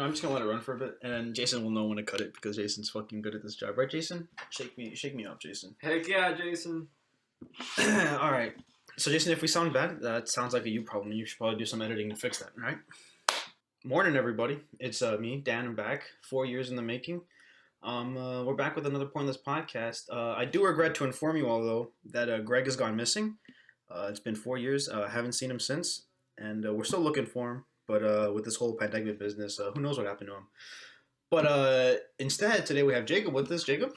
I'm just gonna let it run for a bit, and then Jason will know when to cut it because Jason's fucking good at this job, right, Jason? Shake me up, Jason. Heck yeah, Jason. All right. So, Jason, if we sound bad, that sounds like a you problem. You should probably do some editing to fix that, right? Morning, everybody. It's me, Dan, I'm back. 4 years in the making. We're back with another Pointless podcast. I do regret to inform you all, though, that Greg has gone missing. It's been 4 years. I haven't seen him since, and we're still looking for him. But with this whole pandemic business, who knows what happened to him. But instead, today we have Jacob with us. Jacob?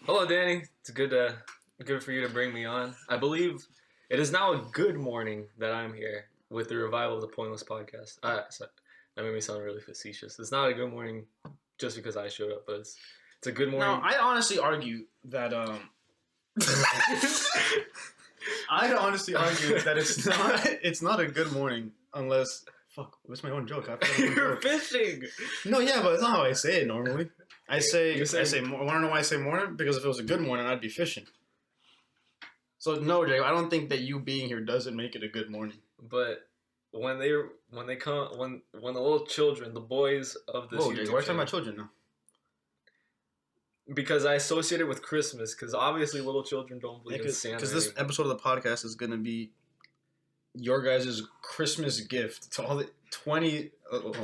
Hello, Danny. It's good for you to bring me on. I believe it is now a good morning that I'm here with the revival of the Pointless podcast. That made me sound really facetious. It's not a good morning just because I showed up, but it's a good morning. No, I'd honestly argue that it's not a good morning unless what's my own joke? You're fishing. No, yeah, but it's not how I say it normally. I say want to know why I say morning? Because if it was a good morning, I'd be fishing. So no, Jay, I don't think that you being here doesn't make it a good morning. But when the little children, the boys of this, Jay, why are you talking about children now? Because I associate it with Christmas. Because obviously, little children don't believe in Santa. Because this episode of the podcast is going to be your guys' Christmas gift to all the 20.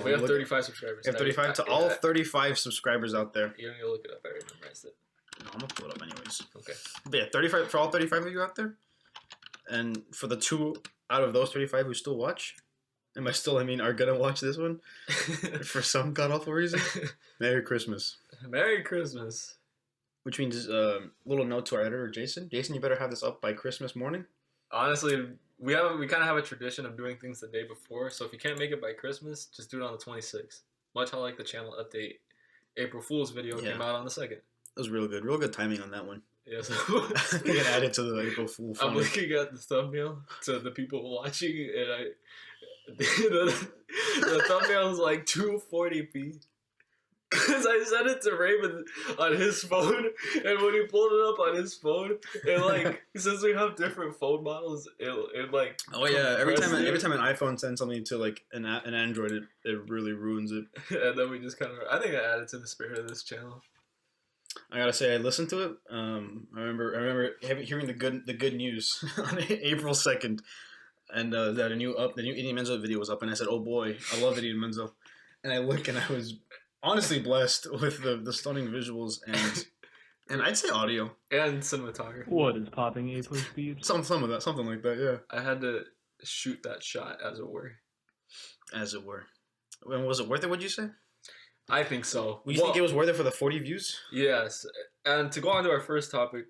We have 35 subscribers. We have 35 to all 35 subscribers out there. You don't need to look it up. I already memorized it. No, I'm gonna pull it up anyways. Okay. But yeah, 35 for all 35 of you out there, and for the 2 out of those 35 who still watch, are gonna watch this one for some god awful reason. Merry Christmas. Merry Christmas. Which means little note to our editor, Jason. Jason, you better have this up by Christmas morning. Honestly, we kind of have a tradition of doing things the day before. So if you can't make it by Christmas, just do it on the 26th. Much how like the channel update April Fool's video came out on the 2nd. That was real good timing on that one. Yeah, so I think it added to the April Fool. I'm looking at the thumbnail to the people watching, and the thumbnail is like 240p. Because I sent it to Raymond on his phone, and when he pulled it up on his phone, since we have different phone models, it like. Oh yeah! Every time an iPhone sends something to like an Android, it really ruins it. And then we just I think I added to the spirit of this channel. I gotta say, I listened to it. I remember hearing the good news on April 2nd, and that the new Eating Menzo video was up, and I said, "Oh boy, I love Eating Menzo," and I look, and I was honestly blessed with the stunning visuals and I'd say audio and cinematography. What is popping A plus speed? Some of that, something like that. Yeah, I had to shoot that shot, as it were. As it were. And was it worth it? Would you say? I think so. You think it was worth it for the 40 views? Yes. And to go on to our first topic,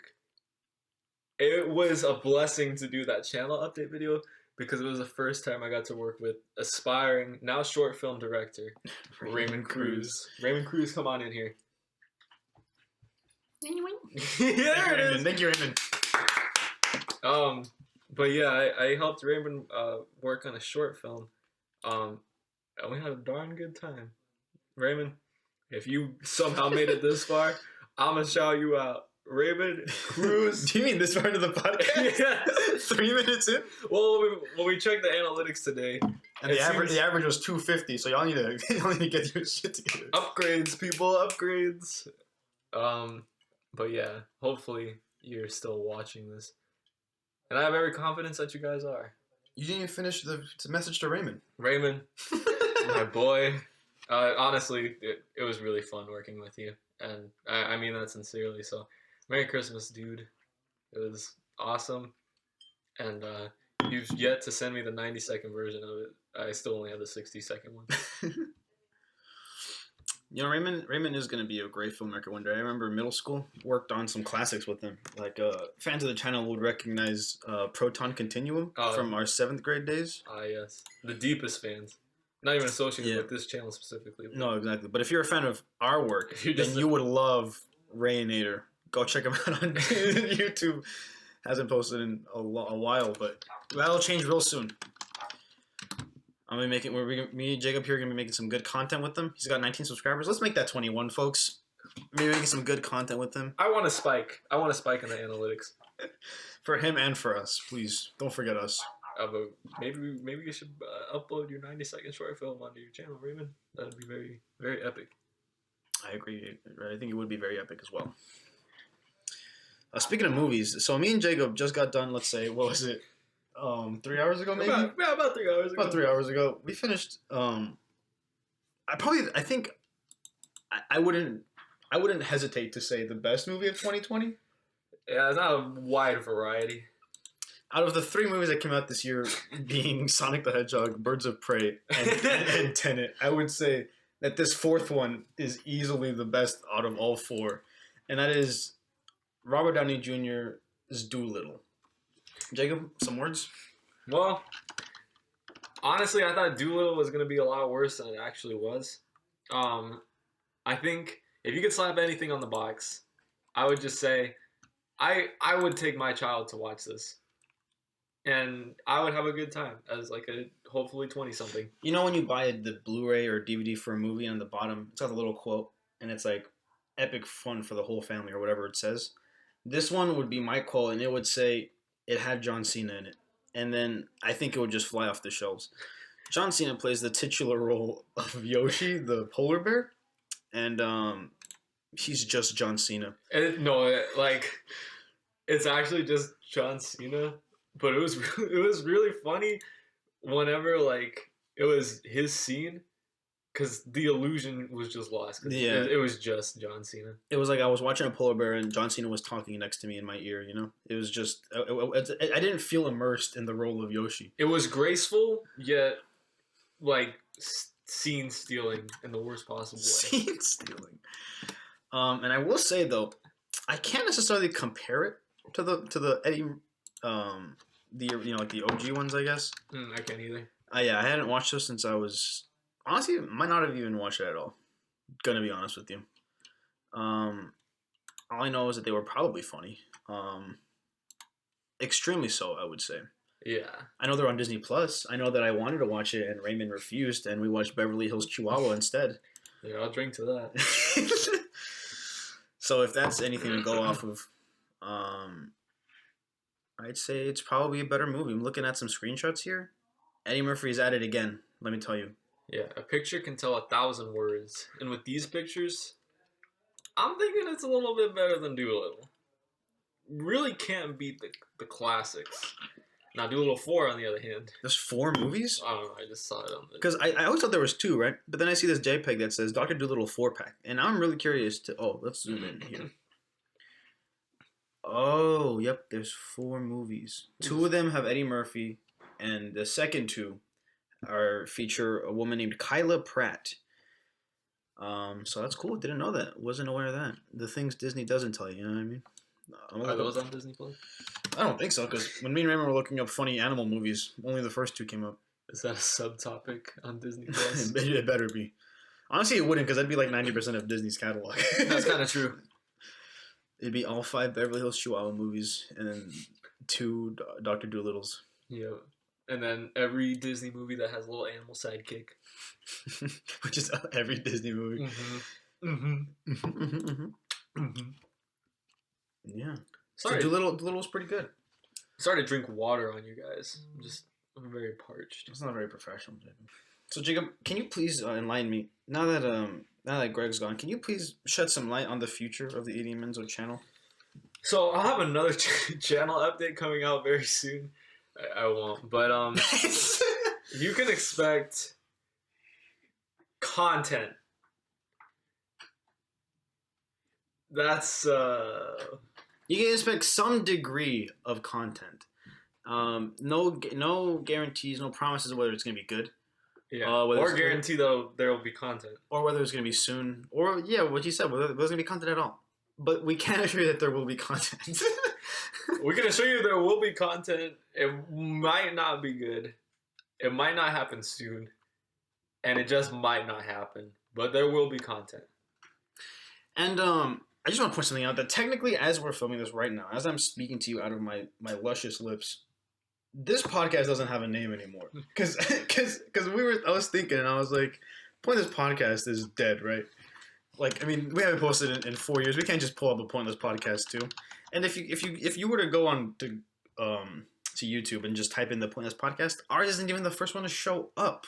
it was a blessing to do that channel update video because it was the first time I got to work with aspiring, now short film director, Raymond Cruz. Raymond Cruz, come on in here. There it is. Thank you, Raymond. But yeah, I helped Raymond work on a short film, and we had a darn good time. Raymond, if you somehow made it this far, I'm going to shout you out. Raymond Cruz. Do you mean this part of the podcast? Yeah. 3 minutes in? Well, when we checked the analytics today. And the average was 250, so y'all need to get your shit together. Upgrades, people, upgrades. But yeah, hopefully you're still watching this. And I have every confidence that you guys are. You didn't even finish the message to Raymond. Raymond, my boy. Honestly, it was really fun working with you, and I mean that sincerely. So, Merry Christmas, dude. It was awesome, and you've yet to send me the 90-second version of it. I still only have the 60-second one. Raymond is gonna be a great filmmaker one day. I remember middle school, worked on some classics with him. Like fans of the channel would recognize Proton Continuum from our 7th grade days. Yes, the deepest fans. Not even associated with this channel specifically. No, exactly. But if you're a fan of our work, then you would love Rayanater. Go check him out on YouTube. Hasn't posted in a while, but that'll change real soon. Me and Jacob here are gonna be making some good content with him. He's got 19 subscribers. Let's make that 21, folks. Maybe making some good content with him. I want a spike. I want a spike in the analytics. For him and for us, please don't forget us. But maybe you should upload your 90-second short film onto your channel, Raymond. That'd be very, very epic. I agree. I think it would be very epic as well. Speaking of movies, so me and Jacob just got done. Let's say, what was it? 3 hours ago, maybe. About 3 hours ago. About 3 hours ago, we finished. I think I wouldn't hesitate to say the best movie of 2020. Yeah, it's not a wide variety. Out of the 3 movies that came out this year, being Sonic the Hedgehog, Birds of Prey, and Tenet, I would say that this 4th one is easily the best out of all 4, and that is Robert Downey Jr.'s Doolittle. Jacob, some words? Well, honestly, I thought Doolittle was going to be a lot worse than it actually was. I think if you could slap anything on the box, I would just say I would take my child to watch this. And I would have a good time as like a hopefully 20-something. You know when you buy the Blu-ray or DVD for a movie, and on the bottom it's got a little quote, and it's like epic fun for the whole family or whatever it says? This one would be my quote, and it would say it had John Cena in it. And then I think it would just fly off the shelves. John Cena plays the titular role of Yoshi, the polar bear. And he's just John Cena. It's actually just John Cena. But it was really funny whenever it was his scene, because the illusion was just lost. Yeah, it was just John Cena. It was like I was watching a polar bear and John Cena was talking next to me in my ear. You know, it was just I didn't feel immersed in the role of Yoshi. It was graceful yet scene stealing in the worst possible way. Scene stealing. And I will say though, I can't necessarily compare it to the Eddie. The OG ones, I guess. I can't either. Yeah, I hadn't watched those since I was honestly might not have even watched it at all. Gonna be honest with you. All I know is that they were probably funny. Extremely so, I would say. Yeah. I know they're on Disney Plus. I know that I wanted to watch it and Raymond refused, and we watched Beverly Hills Chihuahua instead. Yeah, I'll drink to that. So if that's anything to go off of, I'd say it's probably a better movie. I'm looking at some screenshots here. Eddie Murphy's at it again, let me tell you. Yeah, a picture can tell 1,000 words. And with these pictures, I'm thinking it's a little bit better than Doolittle. Really can't beat the classics. Now, Doolittle 4, on the other hand. There's 4 movies? I don't know, I just saw it on the... Because I always thought there was 2, right? But then I see this JPEG that says Dr. Doolittle 4-pack. And now I'm really curious to... Oh, let's zoom in here. Oh, yep, there's 4 movies. 2 of them have Eddie Murphy, and the second 2 feature a woman named Kyla Pratt. So that's cool. Didn't know that. Wasn't aware of that. The things Disney doesn't tell you, you know what I mean? Are those on Disney Plus? I don't think so, because when me and Raymond were looking up funny animal movies, only the first 2 came up. Is that a subtopic on Disney Plus? It better be. Honestly, it wouldn't, because that'd be like 90% of Disney's catalog. That's kind of true. It'd be all 5 Beverly Hills Chihuahua movies, and then 2 Dr. Doolittles. Yeah. And then every Disney movie that has a little animal sidekick. Which is every Disney movie. Yeah. Sorry. So Doolittle's pretty good. Sorry to drink water on you guys. I'm very parched. It's not very professional, Jacob. So Jacob, can you please enlighten me now that Greg's gone? Can you please shed some light on the future of the 80 Menzo channel? So I'll have another channel update coming out very soon. I won't, but you can expect content. That's You can expect some degree of content. No guarantees, no promises whether it's gonna be good. Yeah. Or guarantee though there will be content. Or whether it's gonna be soon. Or what you said, whether there's gonna be content at all. But we can't assure you that there will be content. We can assure you there will be content. It might not be good. It might not happen soon. And it just might not happen. But there will be content. And I just want to point something out that technically, as we're filming this right now, as I'm speaking to you out of my luscious lips, this podcast doesn't have a name anymore. Because I was thinking, and I was like, Pointless Podcast is dead, right? Like, I mean, we haven't posted in 4 years. We can't just pull up a Pointless Podcast too. And if you were to go on to to YouTube and just type in the Pointless Podcast, ours isn't even the first one to show up.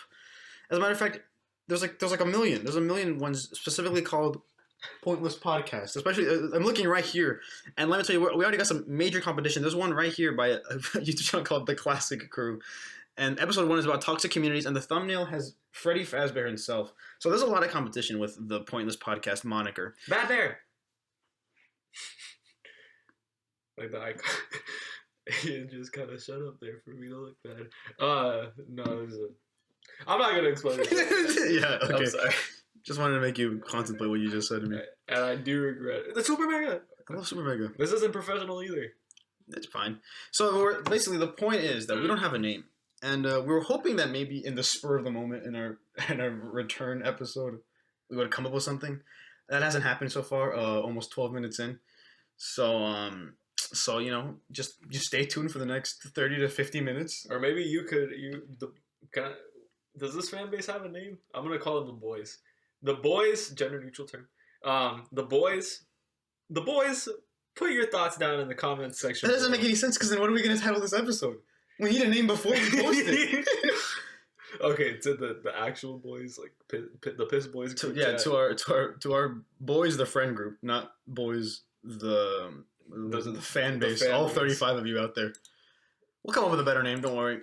As a matter of fact, there's like a million. There's a million ones specifically called Pointless Podcast. Especially, I'm looking right here, and let me tell you, we already got some major competition. There's one right here by a YouTube channel called The Classic Crew, and episode 1 is about toxic communities, and the thumbnail has Freddy Fazbear himself. So there's a lot of competition with the Pointless Podcast moniker. Bad Bear. Like the icon. You just kind of shut up there for me to look bad. No, I'm not gonna explain it. Yeah, okay. I'm sorry. Just wanted to make you contemplate what you just said to me. And I do regret it. The Super Mega. I love Super Mega. This isn't professional either. It's fine. So basically, the point is that we don't have a name, and we were hoping that maybe in the spur of the moment in our return episode, we would come up with something. That hasn't happened so far. Almost 12 minutes in. So you know, just stay tuned for the next 30 to 50 minutes. Or maybe does this fan base have a name? I'm gonna call them the boys. The boys, gender neutral term. The boys. Put your thoughts down in the comments section. That doesn't make any sense because then what are we gonna title this episode? We need a name before we post it. Okay, to the actual boys, like the piss boys. To our boys, the friend group, not boys the fan base. The fan all base. 35 of you out there. We'll come up with a better name. Don't worry.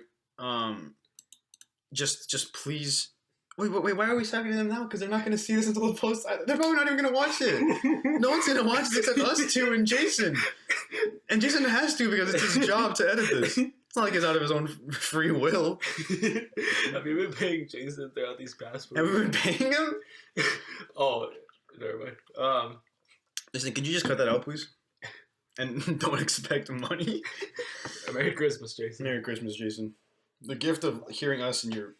Just please. Wait. Why are we talking to them now? Because they're not going to see this until the post. They're probably not even going to watch it. No one's going to watch this except us two and Jason. And Jason has to because it's his job to edit this. It's not like he's out of his own free will. Have you been paying Jason throughout these past 4 Have we years? been paying him? Oh, never mind. Listen, could you just cut that out, please? And don't expect money. Merry Christmas, Jason. Merry Christmas, Jason. The gift of hearing us in your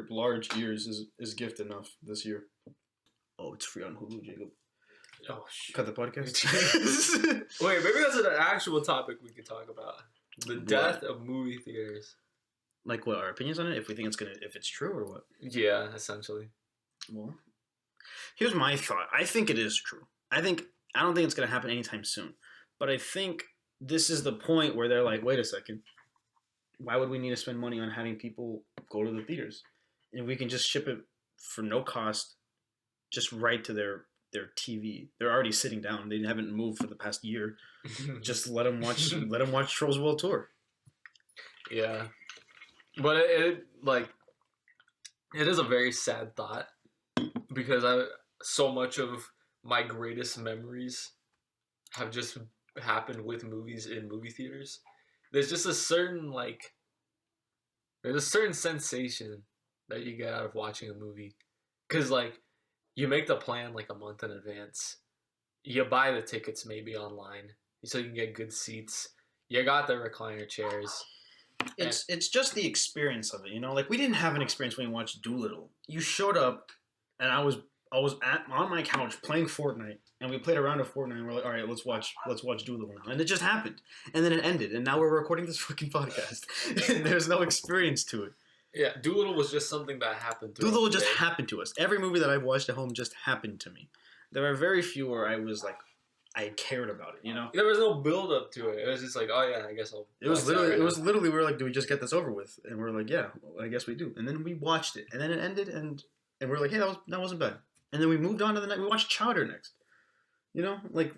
large ears is gift enough this year. Oh, it's free on Hulu, Jacob. Oh, shit. Cut the podcast. Wait, maybe that's an actual topic we could talk about. The death of movie theaters. Like what? Our opinions on it? If we think if it's true or what? Yeah, essentially. Well, here's my thought. I think it is true. I don't think it's gonna happen anytime soon. But I think this is the point where they're like, wait a second. Why would we need to spend money on having people go to the theaters? And we can just ship it for no cost, just right to their TV. They're already sitting down. They haven't moved for the past year. Just let them watch Trolls World Tour. Yeah, but it is a very sad thought because so much of my greatest memories have just happened with movies in movie theaters. There's just a certain sensation that you get out of watching a movie, because you make the plan a month in advance. You buy the tickets maybe online so you can get good seats. You got the recliner chairs. It's just the experience of it, you know. Like we didn't have an experience when we watched Doolittle. You showed up, and I was on my couch playing Fortnite, and we played a round of Fortnite, and we're like, all right, let's watch Doolittle now. And it just happened, and then it ended, and now we're recording this fucking podcast. And there's no experience to it. Yeah, Doolittle was just something that happened. Doolittle just happened to us. Every movie that I've watched at home just happened to me. There are very few where I was like, I cared about it, you know. There was no build up to it. It was just like, oh yeah, I guess I'll. It was literally we were like, do we just get this over with? And we're like, yeah, well, I guess we do. And then we watched it, and then it ended, and we're like, hey, that wasn't bad. And then we moved on to the next. We watched Chowder next. You know, like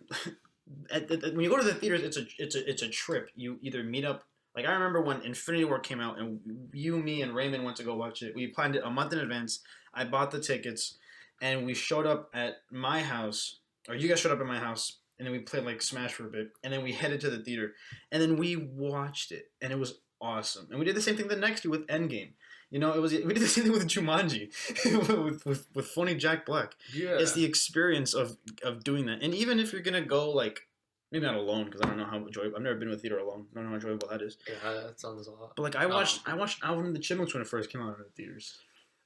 when you go to the theaters, it's a trip. You either meet up. Like I remember when Infinity War came out, and you, me, and Raymond went to go watch it. We planned it a month in advance. I bought the tickets, and we showed up at my house, or you guys showed up at my house, and then we played like Smash for a bit, and then we headed to the theater, and then we watched it, and it was awesome. And we did the same thing the next year with Endgame. You know, we did the same thing with Jumanji, with funny Jack Black. Yeah, it's the experience of doing that, and even if you're gonna go like. Maybe not alone because I don't know how enjoyable. I've never been to a theater alone. I don't know how enjoyable that is. Yeah, that sounds a lot. But like I watched Alvin and the Chipmunks when it first came out in the theaters.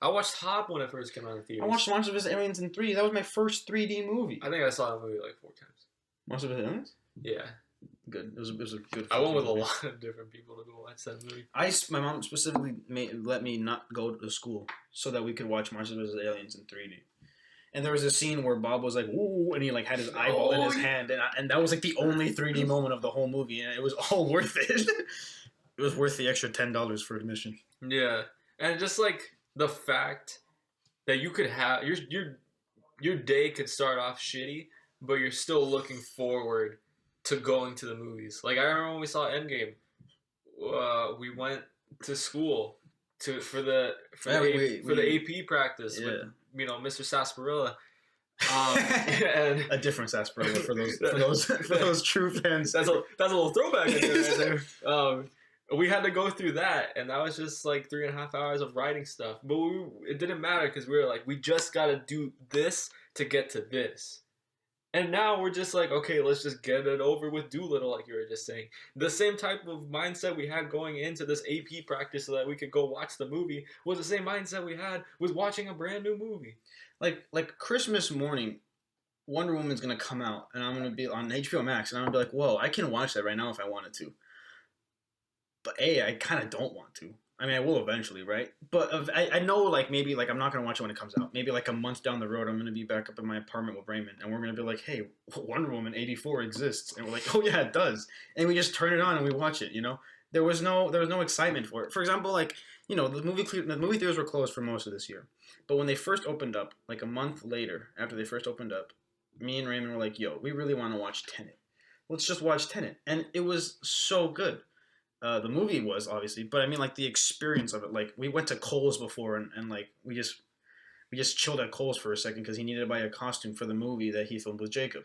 I watched Hop when it first came out in the theaters. I watched Monsters vs. Aliens in 3D. That was my first 3D movie. I think I saw that movie like 4 times. Monsters vs. Aliens? Yeah. Good. It was a good. I went with a lot of different people to go watch that movie. My mom specifically let me not go to school so that we could watch Monsters vs. Aliens in 3D. And there was a scene where Bob was like, "Ooh," and he like had his eyeball in his hand, and that was like the only 3D moment of the whole movie, and it was all worth it. It was worth the extra $10 for admission. Yeah, and just like the fact that you could have your day could start off shitty, but you're still looking forward to going to the movies. Like I remember when we saw Endgame, we went to school for the AP practice with Mr. Sarsaparilla. And a different sarsaparilla for those true fans. That's a little throwback right there. We had to go through that, and that was just like 3.5 hours of writing stuff. But it didn't matter because we were like, we just gotta do this to get to this. And now we're just like, okay, let's just get it over with Doolittle, like you were just saying. The same type of mindset we had going into this AP practice so that we could go watch the movie was the same mindset we had with watching a brand new movie. Like Christmas morning, Wonder Woman's gonna come out, and I'm gonna be on HBO Max, and I'm gonna be like, whoa, I can watch that right now if I wanted to. But I kind of don't want to. I mean, I will eventually, right? But I know, like, maybe, like, I'm not going to watch it when it comes out. Maybe, like, a month down the road, I'm going to be back up in my apartment with Raymond, and we're going to be like, hey, Wonder Woman 84 exists. And we're like, oh, yeah, it does. And we just turn it on and we watch it, you know? There was no excitement for it. For example, like, you know, the movie theaters were closed for most of this year. But when they first opened up, like a month later, after they first opened up, me and Raymond were like, yo, we really want to watch Tenet. Let's just watch Tenet. And it was so good. The movie was, obviously, but I mean, like, the experience of it. Like, we went to Kohl's before, and like, we just chilled at Kohl's for a second because he needed to buy a costume for the movie that he filmed with Jacob,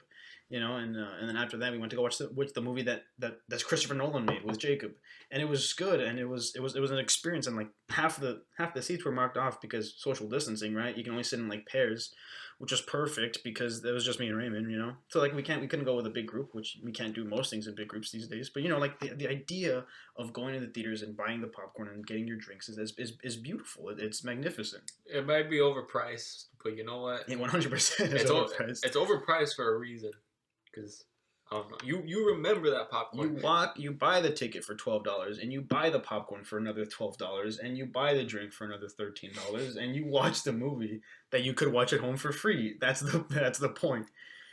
you know. And then after that, we went to go watch the movie that's Christopher Nolan made with Jacob, and it was good, and it was an experience. And like half the seats were marked off because social distancing, right? You can only sit in like pairs, which was perfect because it was just me and Raymond, you know. So like we couldn't go with a big group, which we can't do most things in big groups these days. But you know, like the idea of going to the theaters and buying the popcorn and getting your drinks is beautiful. It's magnificent. It might be overpriced, but you know what? It 100% is overpriced. It's overpriced for a reason, because I don't know. You remember that popcorn? You buy the ticket for $12, and you buy the popcorn for another $12, and you buy the drink for another $13, and you watch the movie that you could watch at home for free. That's the point.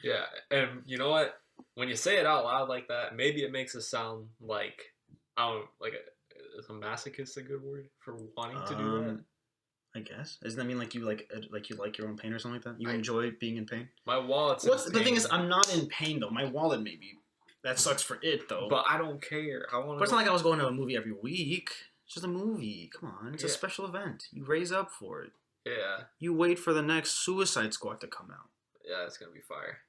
Yeah, and you know what? When you say it out loud like that, maybe it makes it sound like is a masochist a good word for wanting to do that? I guess. Doesn't that mean like you like your own pain or something like that? You enjoy being in pain? My wallet's the thing is, I'm not in pain though. My wallet maybe. That sucks for it though. But I don't care. But it's not like I was going to a movie every week. It's just a movie. Come on. It's a special event. You raise up for it. Yeah. You wait for the next Suicide Squad to come out. Yeah, it's gonna be fire.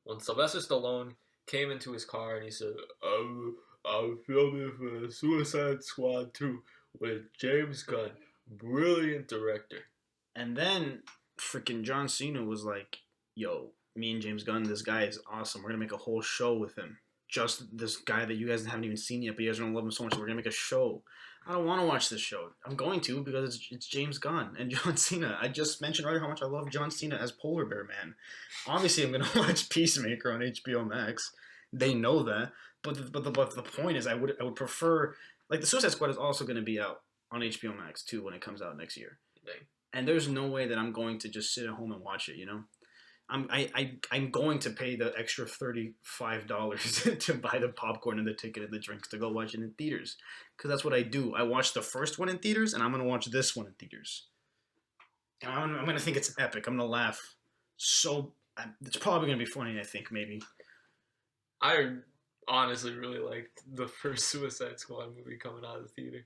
When Sylvester Stallone came into his car and he said, I'm filming for Suicide Squad 2 with James Gunn. Brilliant director. And then freaking John Cena was like, yo, me and James Gunn, this guy is awesome. We're going to make a whole show with him. Just this guy that you guys haven't even seen yet, but you guys are going to love him so much, so we're going to make a show. I don't want to watch this show. I'm going to because it's James Gunn and John Cena. I just mentioned earlier how much I love John Cena as Polar Bear Man. Obviously, I'm going to watch Peacemaker on HBO Max. They know that. But the point is, I would prefer... Like, the Suicide Squad is also going to be out on HBO Max too when it comes out next year. Dang. And there's no way that I'm going to just sit at home and watch it, you know? I'm going to pay the extra $35 to buy the popcorn and the ticket and the drinks to go watch it in theaters. Because that's what I do. I watched the first one in theaters, and I'm going to watch this one in theaters. And I'm going to think it's epic. I'm going to laugh. It's probably going to be funny, I think, maybe. I honestly really liked the first Suicide Squad movie coming out of the theater.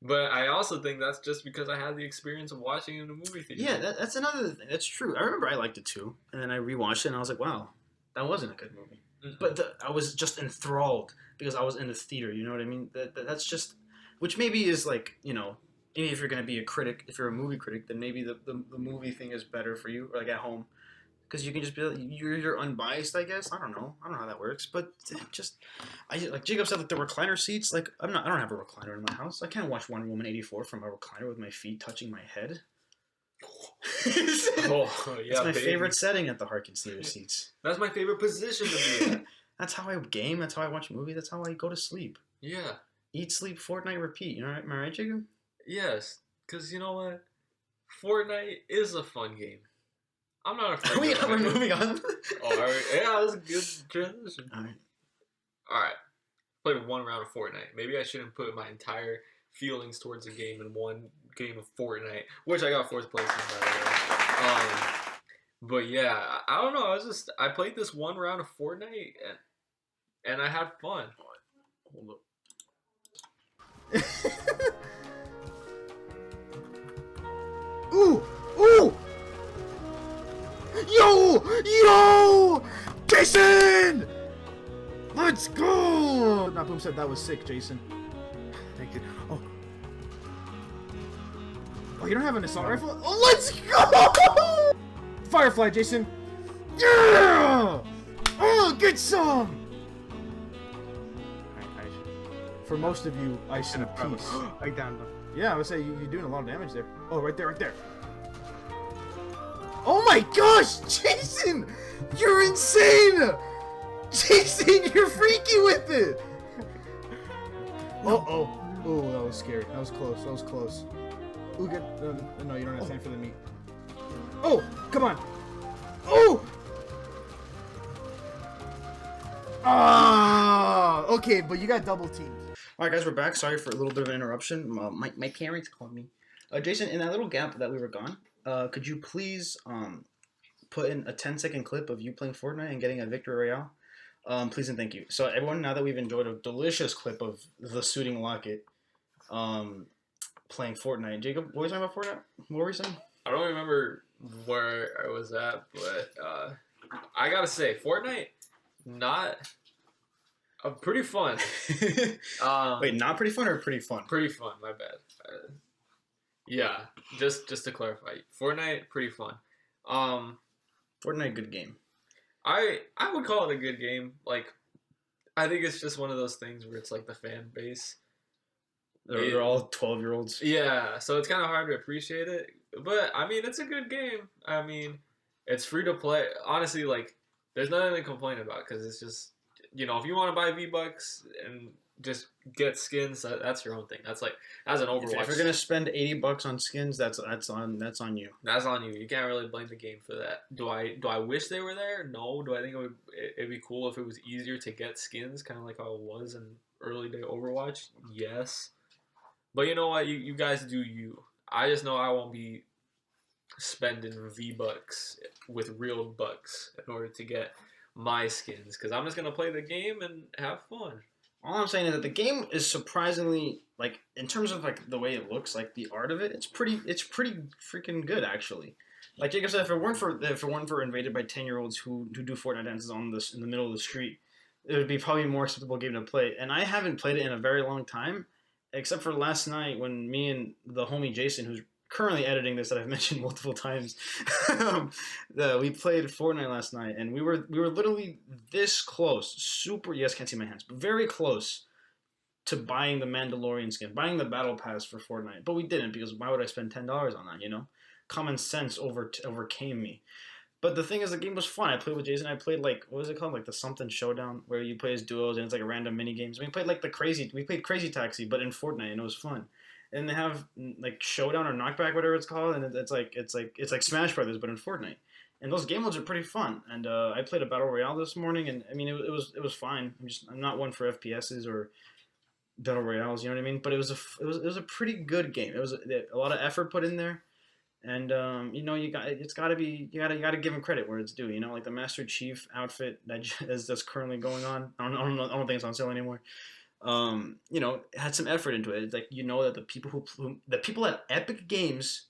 But I also think that's just because I had the experience of watching it in a movie theater. Yeah, that's another thing. That's true. I remember I liked it too. And then I rewatched it and I was like, wow, that wasn't a good movie. Mm-hmm. But I was just enthralled because I was in the theater, you know what I mean? That's just, which maybe is like, you know, if you're going to be a critic, if you're a movie critic, then maybe the movie thing is better for you, or like at home. Because you can just be like, you're unbiased, I guess. I don't know how that works, but like Jacob said, like the recliner seats. Like I don't have a recliner in my house. I can't watch Wonder Woman 84 from a recliner with my feet touching my head. It's my favorite setting at the Harkins Theater seats. That's my favorite position to be in. That's how I game. That's how I watch movies. That's how I go to sleep. Yeah. Eat, sleep, Fortnite, repeat. You know, am I right, Jacob? Yes, because you know what, Fortnite is a fun game. I'm not afraid. We're moving on. All right. Yeah, that was a good transition. All right. All right. played one round of Fortnite. Maybe I shouldn't put my entire feelings towards a game in one game of Fortnite, which I got fourth place in, by the way. But yeah, I don't know. I played this one round of Fortnite and I had fun. Hold up. Ooh! Ooh! Yo! Jason! Let's go! Napoom said that was sick, Jason. Thank you. Oh, you don't have an assault rifle? Oh, let's go! Firefly, Jason. Yeah! Oh, get some! For most of you, ice and a piece. I downed him. Yeah, I would say you're doing a lot of damage there. Oh, right there, right there. Oh my gosh, Jason! You're insane! Jason, you're freaky with it! Oh, that was scary. That was close, that was close. Ooh, good. No, you don't have time for the meat. Oh, come on. Oh! Ah! Okay, but you got double teamed. Alright guys, we're back. Sorry for a little bit of an interruption. My parents called me. Jason, in that little gap that we were gone, could you please put in a 10-second clip of you playing Fortnite and getting a victory royale? Please and thank you. So everyone, now that we've enjoyed a delicious clip of the Suiting Locket playing Fortnite. Jacob, what were you talking about Fortnite? What were you saying? I don't remember where I was at, but I gotta say, Fortnite, not pretty fun. Wait, not pretty fun or pretty fun? Pretty fun. My bad. Yeah, just to clarify, Fortnite, pretty fun. Fortnite, good game. I would call it a good game. Like, I think it's just one of those things where it's like the fan base. They're all 12-year-olds. Yeah, so it's kind of hard to appreciate it. But, I mean, it's a good game. I mean, it's free to play. Honestly, like, there's nothing to complain about because it's just, you know, if you want to buy V-Bucks and just get skins, that's your own thing. That's like, as an Overwatch. If you're gonna spend $80 on skins, that's on you. That's on you. You can't really blame the game for that. Do I wish they were there? No. Do I think it'd be cool if it was easier to get skins, kind of like how it was in early day Overwatch? Yes. But you know what? You guys do you. I just know I won't be spending V-Bucks with real bucks in order to get my skins because I'm just gonna play the game and have fun. All I'm saying is that the game is surprisingly, like, in terms of like the way it looks, like the art of it, it's pretty freaking good actually. Like Jacob said, if it weren't for invaded by 10-year-olds who do Fortnite dances on this in the middle of the street, it would be probably a more acceptable game to play. And I haven't played it in a very long time, except for last night when me and the homie Jason, who's currently editing this that I've mentioned multiple times, we played Fortnite last night, and we were literally this close, super. You guys can't see my hands, but very close to buying the Mandalorian skin, buying the battle pass for Fortnite, but we didn't because why would I spend $10 on that? You know, common sense overcame me. But the thing is, the game was fun. I played with Jason. I played like, what was it called? Like the something showdown where you play as duos and it's like a random mini games. We played like we played Crazy Taxi, but in Fortnite, and it was fun. And they have like showdown or knockback, whatever it's called, and it's like Smash Brothers, but in Fortnite. And those game modes are pretty fun. And I played a battle royale this morning, and I mean it was fine. I'm not one for FPSs or battle royales, you know what I mean? But it was a pretty good game. It was a lot of effort put in there. And you know, you gotta give him credit where it's due. You know, like the Master Chief outfit that's currently going on. I don't think it's on sale anymore. You know, had some effort into it. It's like, you know, that the people at Epic Games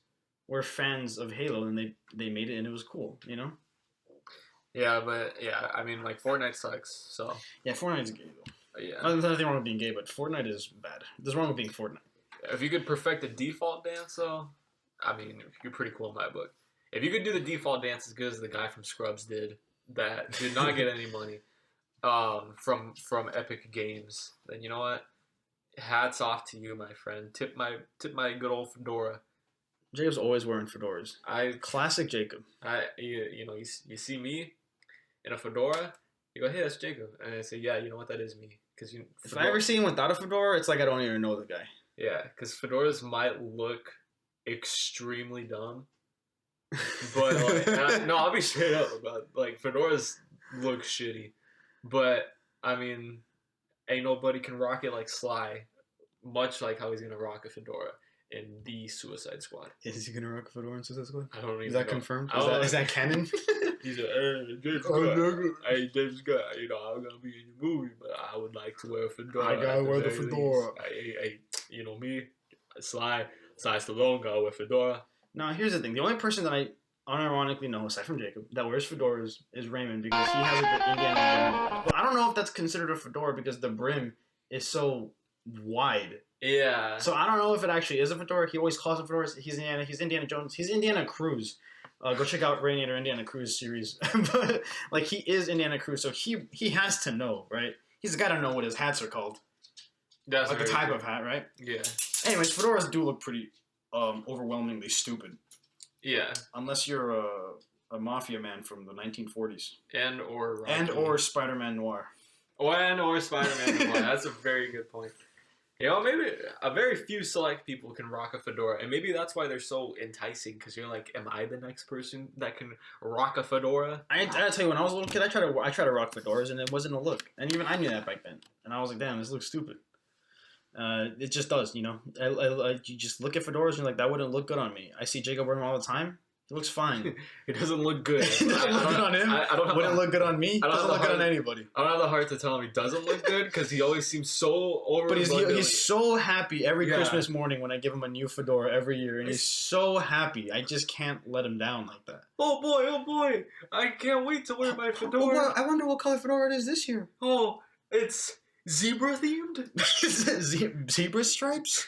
were fans of Halo, and they made it, and it was cool. You know. Yeah, but yeah, I mean, like Fortnite sucks. So yeah, Fortnite's gay though. Yeah, there's nothing wrong with being gay, but Fortnite is bad. There's wrong with being Fortnite. If you could perfect the default dance, though, I mean, you're pretty cool in my book. If you could do the default dance as good as the guy from Scrubs did, that did not get any money from Epic Games, then you know what? Hats off to you, my friend. Tip my good old fedora. Jacob's always wearing fedoras. Classic Jacob. You see me in a fedora, you go, hey, that's Jacob, and I say, yeah, you know what, that is me, because you. If I ever see him without a fedora, it's like I don't even know the guy. Yeah, because fedoras might look extremely dumb, but like, no, I'll be straight up about like fedoras look shitty, but I mean, ain't nobody can rock it like Sly, much like how he's gonna rock a fedora in the Suicide Squad. Is he gonna rock a fedora in Suicide Squad? I don't even Is that know. confirmed? Is that canon? He's like, hey, James Gunn, hey, James Gunn, you know, I'm gonna be in your movie, but I would like to wear a fedora. I gotta at wear the very fedora. least. Hey, you know me, Sly Stallone, gotta wear fedora. Now, here's the thing. The only person that I unironically know, aside from Jacob, that wears fedoras is Raymond because he has a Indiana Jones. But I don't know if that's considered a fedora because the brim is so wide. Yeah. So I don't know if it actually is a fedora. He always calls it fedoras. He's Indiana Jones. He's Indiana Cruz. Go check out Rayanater Indiana Cruz series. But like he is Indiana Cruz, so he has to know, right? He's got to know what his hats are called. That's like the type of hat, right? Yeah. Anyways, fedoras do look pretty overwhelmingly stupid. Yeah. Unless you're a mafia man from the 1940s. And or Spider-Man Noir. Or Spider-Man Noir. That's a very good point. You know, maybe a very few select people can rock a fedora, and maybe that's why they're so enticing. Because you're like, am I the next person that can rock a fedora? I gotta tell you, when I was a little kid, I tried to rock fedoras, and it wasn't a look. And even I knew that back then. And I was like, damn, this looks stupid. It just does, you know. You just look at fedoras, and you're like, that wouldn't look good on me. I see Jacob wearing them all the time. It looks fine. It doesn't look good. It doesn't look good on him. I don't have wouldn't look good on me. It doesn't look good on anybody. I don't have the heart to tell him he doesn't look good because he always seems so over. But he's so happy every Christmas morning when I give him a new fedora every year, and he's so happy. I just can't let him down like that. Oh boy! I can't wait to wear my fedora. Oh, boy, I wonder what color fedora it is this year. Oh, it's zebra themed. Zebra stripes.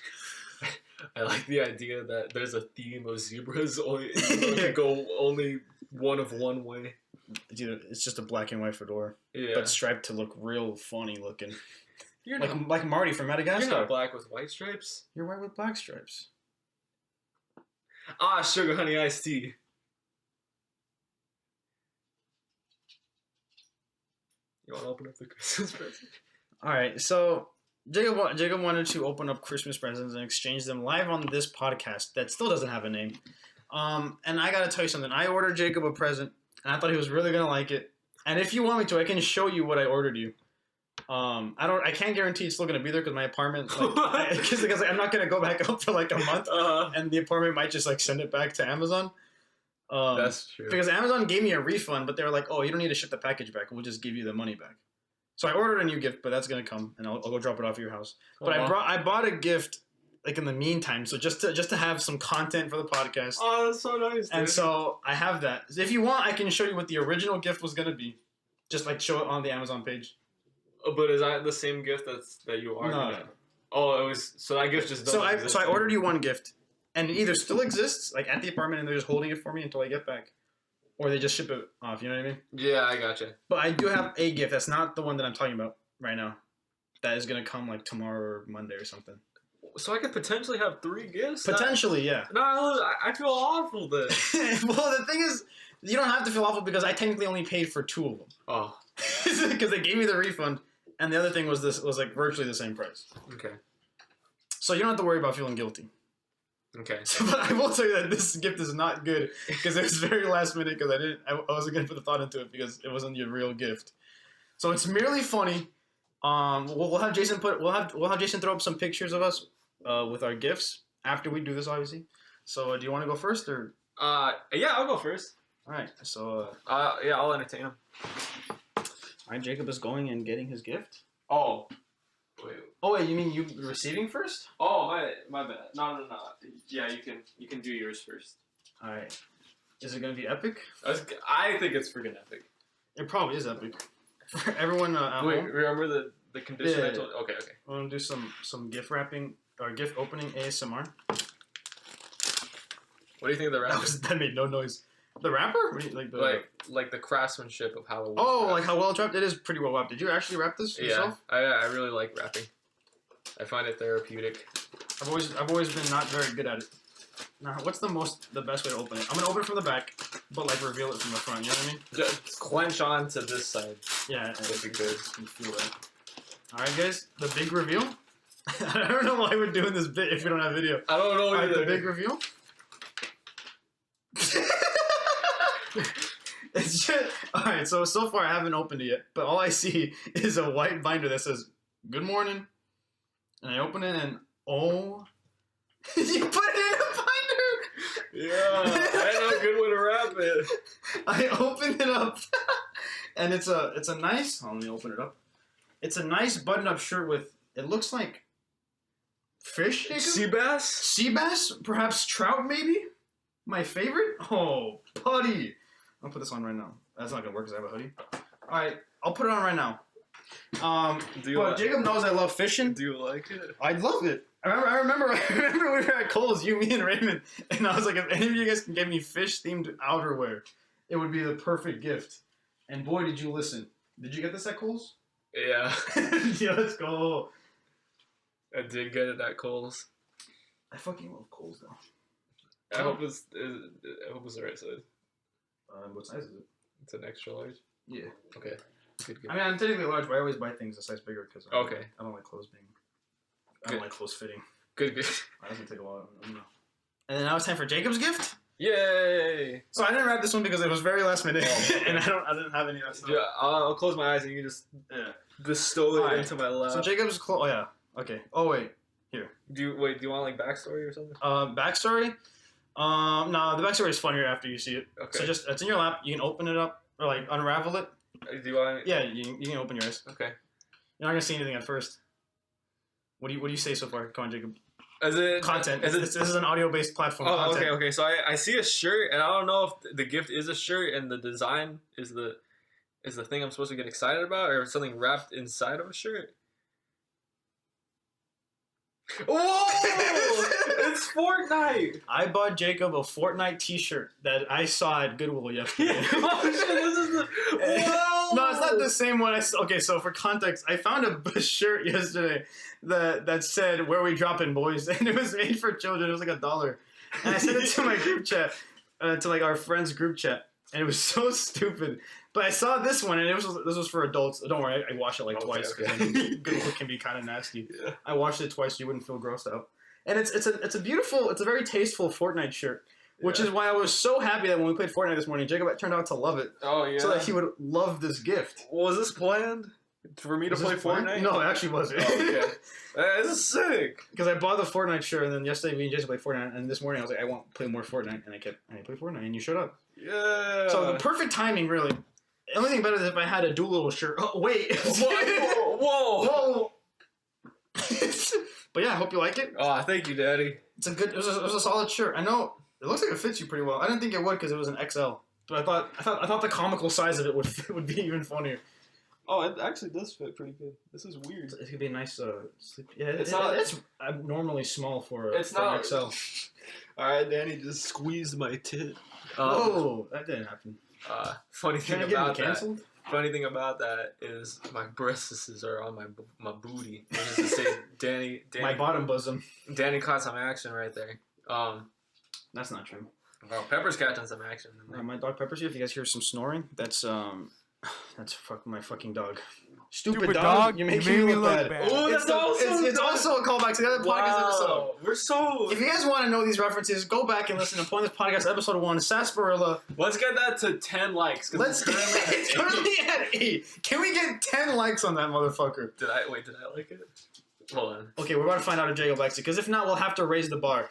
I like the idea that there's a theme of zebras. Only you can go only one of one way. It's just a black and white fedora, Yeah, but striped to look real funny looking. You're like Marty from Madagascar. You're not black with white stripes. You're white with black stripes. Ah, sugar honey iced tea. You want to open up the Christmas present? All right, so Jacob wanted to open up Christmas presents and exchange them live on this podcast that still doesn't have a name. And I gotta tell you something. I ordered Jacob a present, and I thought he was really gonna like it. And if you want me to, I can show you what I ordered you. I can't guarantee it's still gonna be there because my apartment, because I'm not gonna go back up for like a month, and the apartment might just like send it back to Amazon. That's true. Because Amazon gave me a refund, but they were like, "Oh, you don't need to ship the package back. We'll just give you the money back." So I ordered a new gift, but that's gonna come, and I'll go drop it off at your house. But I bought a gift like in the meantime, so just to have some content for the podcast. Oh, that's so nice. Dude. And so I have that. If you want, I can show you what the original gift was gonna be. Just like show it on the Amazon page. But is that the same gift that you are? No. Oh, it was. So that gift just doesn't exist. So I ordered you one gift, and it either still exists like at the apartment, and they're just holding it for me until I get back, or they just ship it off. You know what I mean? Yeah, I gotcha. But I do have a gift. That's not the one that I'm talking about right now. That is gonna come like tomorrow or Monday or something. So I could potentially have 3 gifts? Potentially, yeah. No, I feel awful then. Well, the thing is, you don't have to feel awful because I technically only paid for 2 of them. Oh. Because they gave me the refund, and the other thing was like virtually the same price. Okay. So you don't have to worry about feeling guilty. Okay. But I will tell you that this gift is not good because it was very last minute because I wasn't gonna put the thought into it because it wasn't your real gift. So it's merely funny. We'll have Jason Jason throw up some pictures of us with our gifts after we do this, obviously. So do you want to go first or? Yeah, I'll go first. All right. So. Yeah, I'll entertain him. All right, Jacob is going and getting his gift. Oh. Wait. Oh wait, you mean you receiving first? Oh, my bad. No. Yeah, you can do yours first. All right. Is it gonna be epic? I think it's freaking epic. It probably is epic. For everyone at Wait, home. remember the condition Yeah, I told you? Okay. We're gonna do some gift wrapping or gift opening ASMR. What do you think of the wrapper? That made no noise. The wrapper? Like the craftsmanship of how it was. Oh, wrapped. like how well it's wrapped? It is pretty well wrapped. Did you actually wrap this yourself? Yeah, I really like wrapping. I find it therapeutic. I've always been not very good at it. Now, what's the best way to open it? I'm gonna open it from the back, but like reveal it from the front. You know what I mean? Just clench on to this side. Yeah, that'd be good. You can feel that. All right, guys, the big reveal. I don't know why we're doing this bit if we don't have video. I don't know. All right, the big reveal. It's just, all right. So far, I haven't opened it yet, but all I see is a white binder that says good morning. And I open it and, oh. You put it in a binder! Yeah, I know a good way to wrap it. I opened it up. And it's a nice, let me open it up. It's a nice button-up shirt with, it looks like fish, Jacob? Sea bass? Sea bass? Perhaps trout, maybe? My favorite? Oh, putty. I'll put this on right now. That's not gonna work because I have a hoodie. Alright, I'll put it on right now. But Jacob knows I love fishing. Do you like it? I love it. I remember we were at Kohl's, you, me, and Raymond, and I was like, if any of you guys can give me fish-themed outerwear, it would be the perfect gift. And boy, did you listen. Did you get this at Kohl's? Yeah. Yeah, let's go. I did get it at Kohl's. I fucking love Kohl's, though. I hope it's the right size. What size is it? It's an extra large? Yeah. Okay. Good. I mean, I'm technically large, but I always buy things a size bigger because I don't like clothes being... I don't Good. like clothes fitting. Good. That doesn't take a while. I don't know. And then now it's time for Jacob's gift. Yay! So I didn't wrap this one because it was very last minute, Oh, okay. and I didn't have any of that stuff. Yeah, I'll close my eyes and you just bestow it Alright. into my lap. So Jacob's oh yeah, okay. Oh wait, here. Do you want like backstory or something? Backstory. No, the backstory is funnier after you see it. Okay. So just it's in your lap. You can open it up or like unravel it. Do you want? Yeah, you can open your eyes. Okay. You're not gonna see anything at first. What do you say so far? Come on, Jacob. Is it Content. Is it? This is an audio-based platform. Oh, Content. okay. So I see a shirt, and I don't know if the gift is a shirt, and the design is the thing I'm supposed to get excited about, or something wrapped inside of a shirt. Whoa! It's Fortnite. I bought Jacob a Fortnite T-shirt that I saw at Goodwill yesterday. Oh shit! This is the. Whoa! No, it's not the same one. Okay, so for context, I found a shirt yesterday that said "Where we dropping, boys," and it was made for children. It was like $1, and I sent it to my group chat, to like our friends' group chat, and it was so stupid. But I saw this one, and this was for adults. Don't worry, I washed it like twice because Goodwill can be kind of nasty. Yeah. I washed it twice so you wouldn't feel grossed out. And it's a beautiful, it's a very tasteful Fortnite shirt, which is why I was so happy that when we played Fortnite this morning, Jacob turned out to love it. Oh yeah. So that he would love this gift. Was this planned for me to play Fortnite? No, it actually wasn't. Oh, okay. This is sick. Because I bought the Fortnite shirt, and then yesterday me and Jason played Fortnite, and this morning I was like, I want to play more Fortnite, and I play Fortnite, and you showed up. Yeah. So the perfect timing, really. The only thing better is if I had a Doolittle shirt. Oh, wait. Whoa. But yeah, I hope you like it. Oh, thank you, Daddy. It's a good. It was a solid shirt. I know it looks like it fits you pretty well. I didn't think it would because it was an XL, but I thought the comical size of it would be even funnier. Oh, it actually does fit pretty good. This is weird. It could be a nice sleep. Yeah, It's it's abnormally small for an XL. All right, Danny just squeezed my tit. Oh, that didn't happen. Funny Trying thing to get me about that. canceled? Funny thing about that is my breasts are on my booty. Which is to say, Danny, My bottom bosom. Danny caught some action right there. That's not true. Well, Pepper's catching some action. My dog Pepper's here. If you guys hear some snoring, that's my fucking dog. Stupid dog. You make me look bad. Oh, that's awesome. It's also a callback to the other podcast episode. We're so. If you guys want to know these references, go back and listen to Pointless Podcast episode 1, Sarsaparilla. Let's get that to 10 likes. Let's get it currently at 8. Can we get 10 likes on that motherfucker? Did I like it? Hold on. Okay, we're about to find out if Jacob likes it, because if not, we'll have to raise the bar.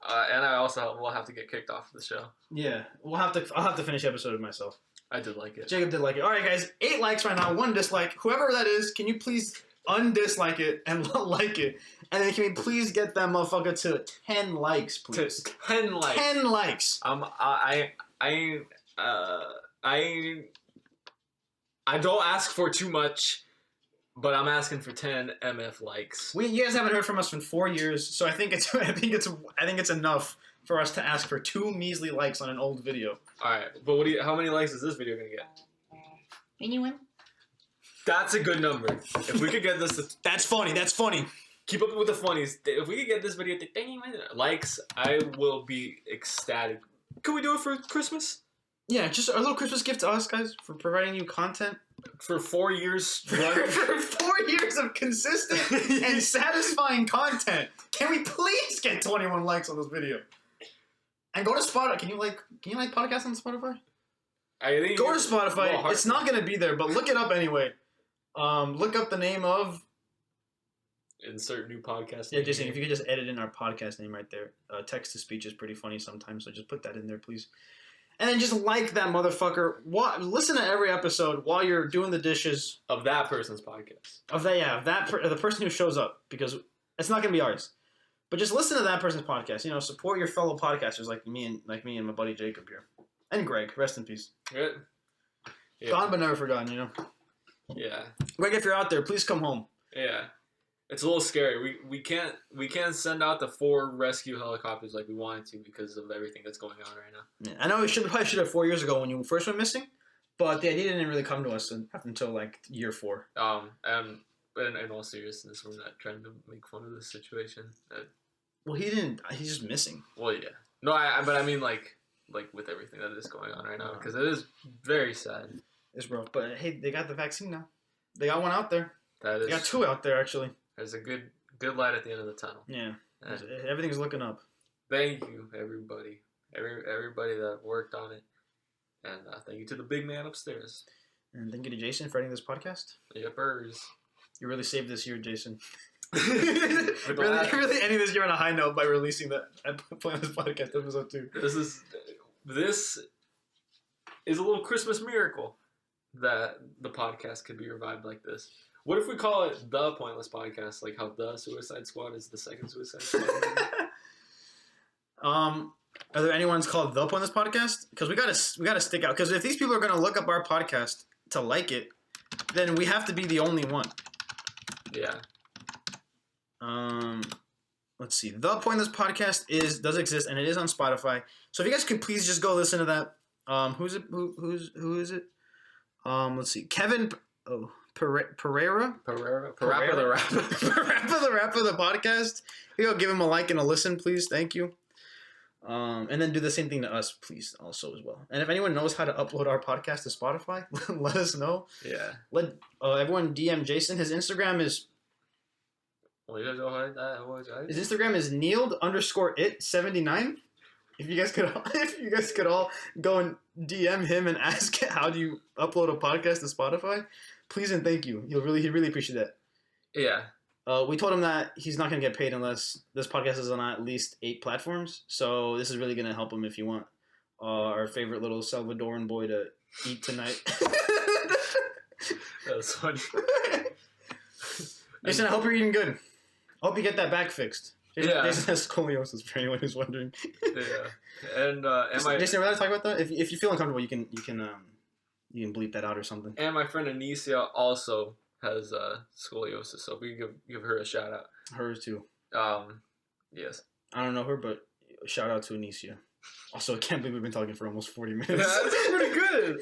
And I also will have to get kicked off the show. Yeah, I'll have to finish the episode myself. I did like it. Jacob did like it. All right, guys, 8 likes right now, 1 dislike. Whoever that is, can you please undislike it and like it? And then can we please get that motherfucker to 10 likes, please? 10 likes. 10 likes. I don't ask for too much, but I'm asking for 10 MF likes. You guys haven't heard from us in 4 years, so I think it's enough for us to ask for 2 measly likes on an old video. All right, but how many likes is this video gonna get? Anyone? That's a good number. If we could get this to That's funny. That's funny. keep up with the funnies. If we could get this video to likes, I will be ecstatic. Can we do it for Christmas? Yeah, just a little Christmas gift to us, guys, for providing you content. For 4 years. For 4 years of consistent and satisfying content. Can we please get 21 likes on this video? And go to Spotify. Can you like podcasts on Spotify? Go to Spotify. It's not going to be there, but look it up anyway. Look up the name of insert new podcast. Yeah, Jason, if you could just edit in our podcast name right there. Text to speech is pretty funny sometimes, so just put that in there, please. And then just like that motherfucker. Listen to every episode while you're doing the dishes. Of that person's podcast. The person who shows up, because it's not gonna be ours. But just listen to that person's podcast. You know, support your fellow podcasters like me and my buddy Jacob here, and Greg. Rest in peace. Good. Yeah. Gone but never forgotten. You know. Yeah. Greg, if you're out there, please come home. Yeah. It's a little scary. We can't send out the 4 rescue helicopters like we wanted to because of everything that's going on right now. Yeah, I know we probably should have 4 years ago when you first went missing, but the idea didn't really come to us until like year 4. And in all seriousness, we're not trying to make fun of this situation. Well, he didn't. He's just missing. Well, yeah. No, but I mean like with everything that is going on right now, because it is very sad. It's rough, but hey, they got the vaccine now. They got one out there. They got 2 out there actually. There's a good light at the end of the tunnel. Yeah, everything's looking up. Thank you, everybody. Everybody that worked on it. And thank you to the big man upstairs. And thank you to Jason for editing this podcast. Yepers. You really saved this year, Jason. really ending this year on a high note by releasing that Pointless Podcast episode 2. This is a little Christmas miracle that the podcast could be revived like this. What if we call it the Pointless Podcast, like how the Suicide Squad is the second Suicide Squad? Are there anyone's called the Pointless Podcast? Because we gotta stick out. Because if these people are gonna look up our podcast to like it, then we have to be the only one. Yeah. Let's see. The Pointless Podcast does exist, and it is on Spotify. So if you guys could please just go listen to that. Who is it? Let's see. Kevin. Pereira the Rapper. Parappa the Rapper the podcast. You go give him a like and a listen, please. Thank you. And then do the same thing to us, please, also as well. And if anyone knows how to upload our podcast to Spotify, let us know. Yeah. Let everyone DM Jason. His Instagram is Neiled_it79. If you guys could all go and DM him and ask how do you upload a podcast to Spotify, please and thank you. He'd really appreciate that. Yeah. We told him that he's not going to get paid unless this podcast is on at least 8 platforms. So this is really going to help him if you want our favorite little Salvadoran boy to eat tonight. That was funny. Jason, I hope you're eating good. I hope you get that back fixed. Jason has scoliosis, for anyone who's wondering. Yeah. And Jason, we're not talking about that. If you feel uncomfortable, you can bleep that out or something. And my friend Anicia also has scoliosis, so we give her a shout out. Hers too. Yes. I don't know her, but shout out to Anicia. Also, I can't believe we've been talking for almost 40 minutes. That's pretty good.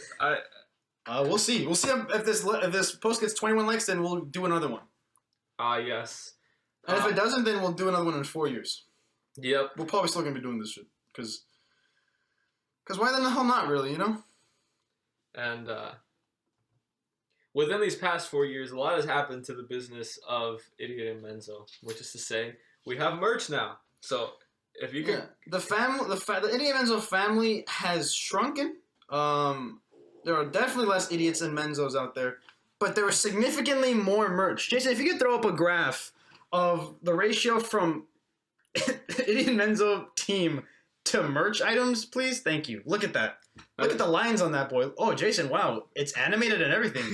We'll see. We'll see if this post gets 21 likes, then we'll do another one. Yes. And if it doesn't, then we'll do another one in 4 years. Yep. We're probably still gonna be doing this shit because why the hell not, really? You know. And within these past 4 years, a lot has happened to the business of Idiot and Menzo, which is to say, we have merch now. So if you can, the Idiot Menzo family has shrunken. There are definitely less idiots and Menzos out there, but there are significantly more merch. Jason, if you could throw up a graph of the ratio from Idiot and Menzo team to merch items, please. Thank you. Look at that. Look at the lines on that boy. Oh, Jason, wow. It's animated and everything.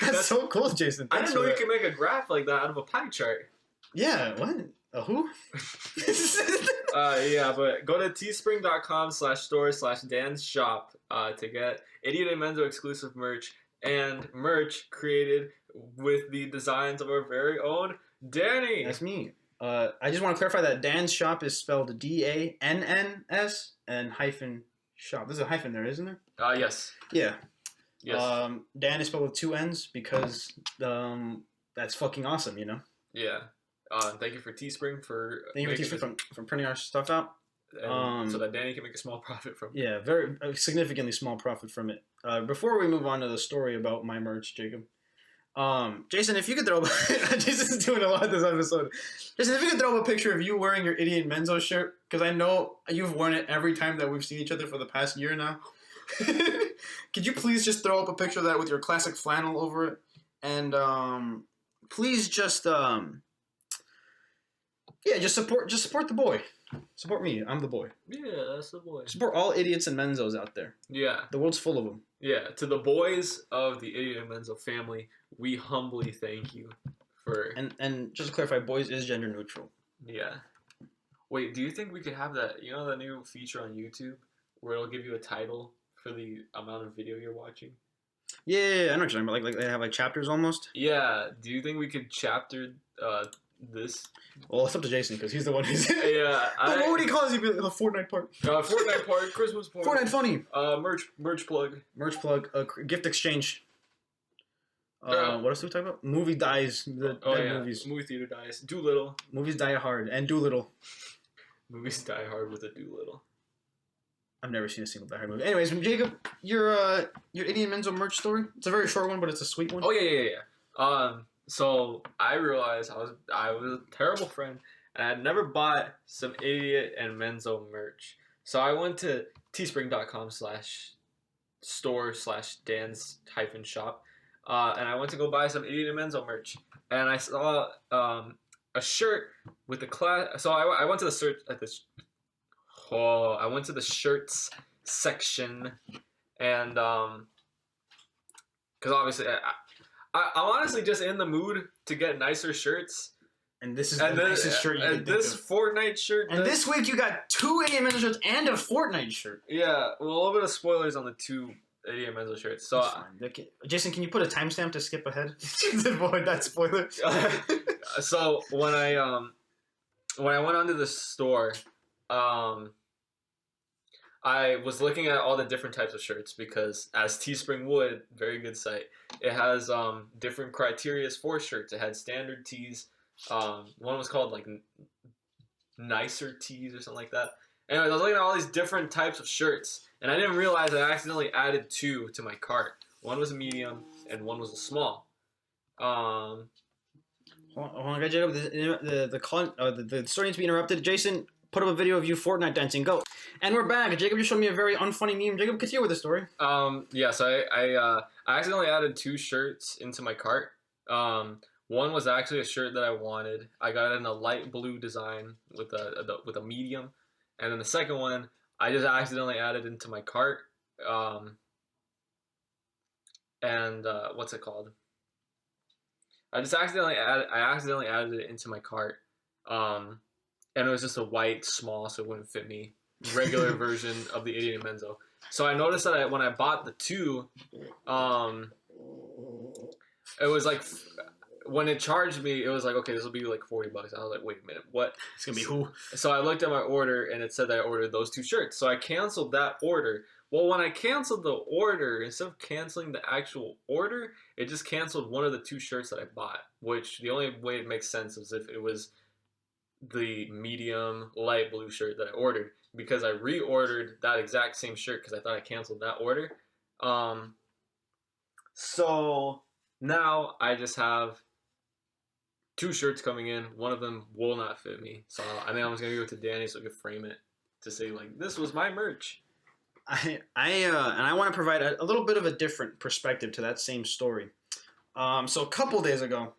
That's so cool, Jason. I didn't know you could make a graph like that out of a pie chart. Yeah, what? A who? Yeah, but go to teespring.com/store/Dan's shop to get Idiot and Menzo exclusive merch and merch created with the designs of our very own Danny. That's me. I just want to clarify that Dan's shop is spelled DANNS and hyphen shop. There's a hyphen there, isn't there? Yes. Yeah. Yes. Dan is spelled with 2 N's because that's fucking awesome, you know? Yeah. Thank you for Teespring for from printing our stuff out. So that Danny can make a small profit from it. Yeah, very significantly small profit from it. Before we move on to the story about my merch, Jacob, Jason, if you could throw Jason's doing a lot this episode. Jason, if you could throw up a picture of you wearing your Idiot Menzo shirt, because I know you've worn it every time that we've seen each other for the past year now. Could you please just throw up a picture of that with your classic flannel over it? And please just Yeah, just support the boy. Support me. I'm the boy. Yeah, that's the boy. Support all idiots and Menzos out there. Yeah. The world's full of them. Yeah, to the boys of the Idiot and Menzo family, we humbly thank you for... And just to clarify, boys is gender neutral. Yeah. Wait, do you think we could have that, you know the new feature on YouTube where it'll give you a title for the amount of video you're watching? Yeah, I know what you're talking about. Like they have like chapters almost. Yeah, do you think we could chapter this? Well, it's up to Jason because he's the one who's. Yeah. What would he call it? The Fortnite part. Fortnite part, Christmas part. Fortnite Funny. Merch plug. Merch plug. Gift exchange. What else do we talk about? Movie dies. Movies. Movie theater dies. Doolittle. Movies die hard and Doolittle. Movies die hard with a Doolittle. I've never seen a single Die Hard movie. Anyways, Jacob, your Idiot Menzo merch story. It's a very short one, but it's a sweet one. Oh yeah. So I realized I was a terrible friend, and I had never bought some Idiot and Menzo merch. So I went to teespring.com/store/Dan's-shop, and I went to go buy some Idiot and Menzo merch, and I saw a shirt with the class. So I went to the search at this. Oh, I went to the shirts section, and because obviously I'm honestly just in the mood to get nicer shirts. And this is the nicest shirt you can think this of. Fortnite shirt. And this week you got 2 Idiot Menzo shirts and a Fortnite shirt. Yeah, well, a little bit of spoilers on the 2 Idiot Menzo shirts. So, okay. Jason, can you put a timestamp to skip ahead to avoid that spoiler? So when I went onto the store, I was looking at all the different types of shirts because, as Teespring would, very good site, it has different criterias for shirts. It had standard tees. One was called like nicer tees or something like that. Anyway, I was looking at all these different types of shirts, and I didn't realize I accidentally added 2 to my cart. One was a medium, and one was a small. Hold on, Jacob. The story needs to be interrupted. Jason, put up a video of you Fortnite dancing. Go. And we're back. Jacob just showed me a very unfunny meme. Jacob, continue with the story. Yeah, so I accidentally added 2 shirts into my cart. One was actually a shirt that I wanted. I got it in a light blue design with a medium. And then the second one, I just accidentally added into my cart. What's it called? I accidentally added it into my cart. And it was just a white small, so it wouldn't fit me. Regular version of the Idiot and Menzo. So I noticed that when I bought the 2, it was like, when it charged me, it was like, okay, this will be like $40. I was like, wait a minute, what? It's gonna be who? So I looked at my order, and it said that I ordered those 2 shirts. So I canceled that order. Well, when I canceled the order, instead of canceling the actual order, it just canceled one of the 2 shirts that I bought. Which the only way it makes sense is if it was the medium light blue shirt that I ordered, because I reordered that exact same shirt because I thought I canceled that order. So now I just have 2 shirts coming in. One of them will not fit me, so I think I'm just gonna go to Danny so I can frame it to say like, this was my merch. And I want to provide a little bit of a different perspective to that same story. So a couple days ago,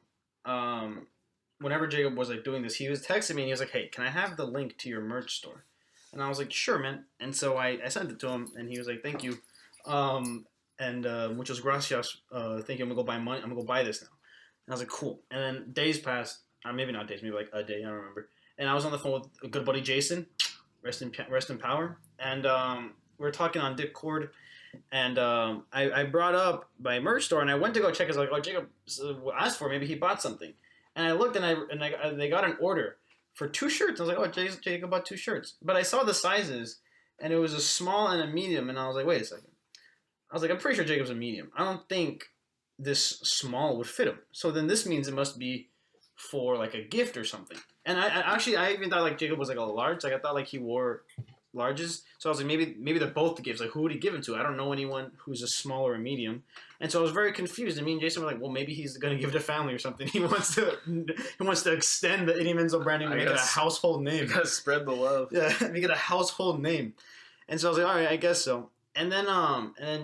whenever Jacob was like doing this, he was texting me and he was like, "Hey, can I have the link to your merch store?" And I was like, "Sure, man." And so I sent it to him, and he was like, "Thank you," muchas gracias. Thank you. I'm gonna go buy money. I'm gonna go buy this now. And I was like, "Cool." And then days passed. Maybe not days. Maybe like a day. I don't remember. And I was on the phone with a good buddy Jason. Rest in power. And we were talking on Discord. And I brought up my merch store, and I went to go check. I was like, "Oh, Jacob asked for it. Maybe he bought something." And I looked, and they got an order for 2 shirts. I was like, "Oh, Jacob bought 2 shirts." But I saw the sizes, and it was a small and a medium. And I was like, "Wait a second." I was like, "I'm pretty sure Jacob's a medium. I don't think this small would fit him. So then this means it must be for like a gift or something." And I even thought like Jacob was like a large. Like I thought like he wore larges. So I was like, maybe they're both the gifts. Like who would he give them to? I don't know anyone who's a small or a medium. And so I was very confused. And me and Jason were like, well, maybe he's gonna give it to family or something. He wants to extend the Idiot Menzo branding and make it a household name. Gotta spread the love. Yeah, make it a household name. And so I was like, all right, I guess so. And then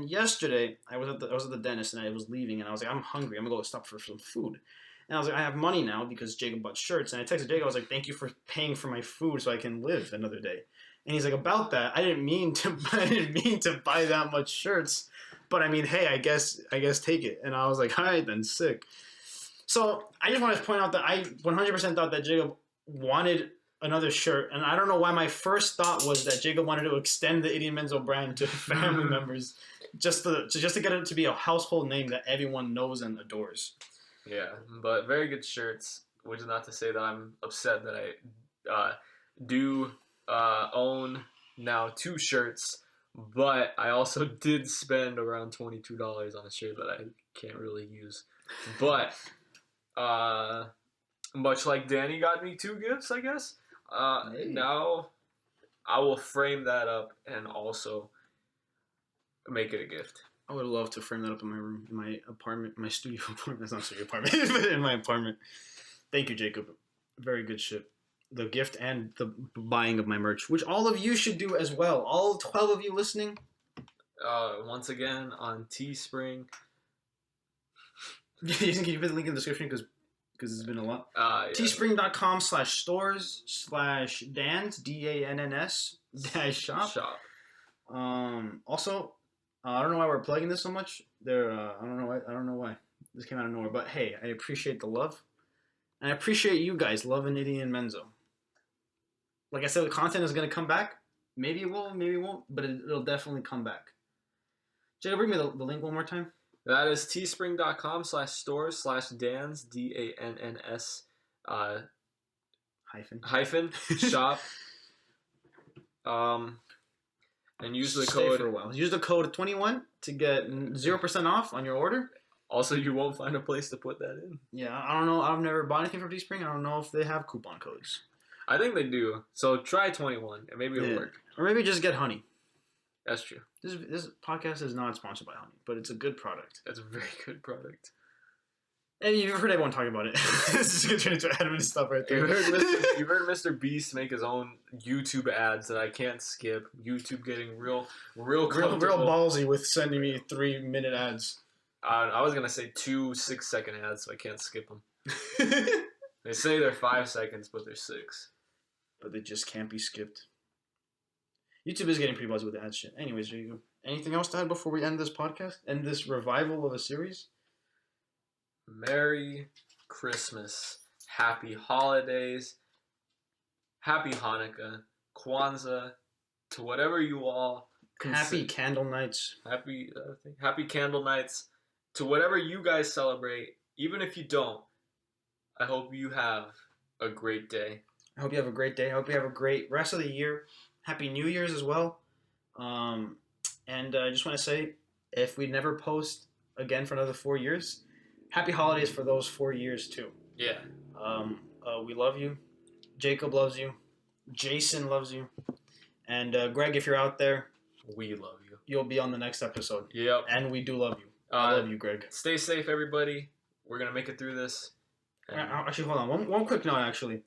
yesterday I was at the dentist and I was leaving and I was like, I'm hungry. I'm gonna go stop for some food. And I was like, I have money now because Jacob bought shirts. And I texted Jacob, I was like, thank you for paying for my food so I can live another day. And he's like, about that, I didn't mean to buy that much shirts. But I mean, hey, I guess take it. And I was like, all right, then, sick. So I just wanted to point out that I 100% thought that Jacob wanted another shirt. And I don't know why my first thought was that Jacob wanted to extend the Idiot Menzo brand to family members just to get it to be a household name that everyone knows and adores. Yeah, but very good shirts, which is not to say that I'm upset that I do own now 2 shirts, but I also did spend around $22 on a shirt that I can't really use. But much like Danny got me 2 gifts, I guess, now I will frame that up and also make it a gift. I would love to frame that up in my room, in my apartment, my studio apartment. That's not studio apartment, but in my apartment. Thank you, Jacob. Very good shit. The gift and the buying of my merch, which all of you should do as well. All 12 of you listening. Once again on Teespring. You think you put the link in the description because it's been a lot. Yeah. Teespring.com/stores/dans DANNS-shop. Also. I don't know why we're plugging this so much. I don't know why. This came out of nowhere. But hey, I appreciate the love. And I appreciate you guys loving Idiot and Menzo. Like I said, the content is going to come back. Maybe it will, maybe it won't. But it'll definitely come back. Jacob, bring me the link one more time. That is teespring.com/stores/dans DANNS hyphen shop. And use the Stay code for a while. Use the code 21 to get 0% off on your order. Also, you won't find a place to put that in. Yeah, I don't know. I've never bought anything from Teespring. I don't know if they have coupon codes. I think they do. So try 21 and maybe it'll work. Or maybe just get honey. That's true. This podcast is not sponsored by honey, but it's a good product. That's a very good product. And you've heard everyone talk about it. This is going to turn into admin stuff right there. You heard Mr. Beast make his own YouTube ads that I can't skip. YouTube getting real ballsy with sending me 3-minute ads. I was going to say 2 6-second ads, so I can't skip them. They say they're 5 seconds, but they're 6. But they just can't be skipped. YouTube is getting pretty ballsy with the ad shit. Anyways, there you go. Anything else to add before we end this podcast? End this revival of a series? Merry Christmas, Happy Holidays, Happy Hanukkah, Kwanzaa, to whatever you all Happy Candle Nights. Happy Candle Nights, to whatever you guys celebrate. Even if you don't, I hope you have a great day. I hope you have a great day. I hope you have a great rest of the year. Happy New Year's as well. And I just want to say, if we never post again for another 4 years, happy holidays for those 4 years too. Yeah. We love you. Jacob loves you. Jason loves you. And Greg, if you're out there, we love you. You'll be on the next episode. Yep. And we do love you. I love you, Greg. Stay safe, everybody. We're going to make it through this. Actually, hold on. One quick note, actually.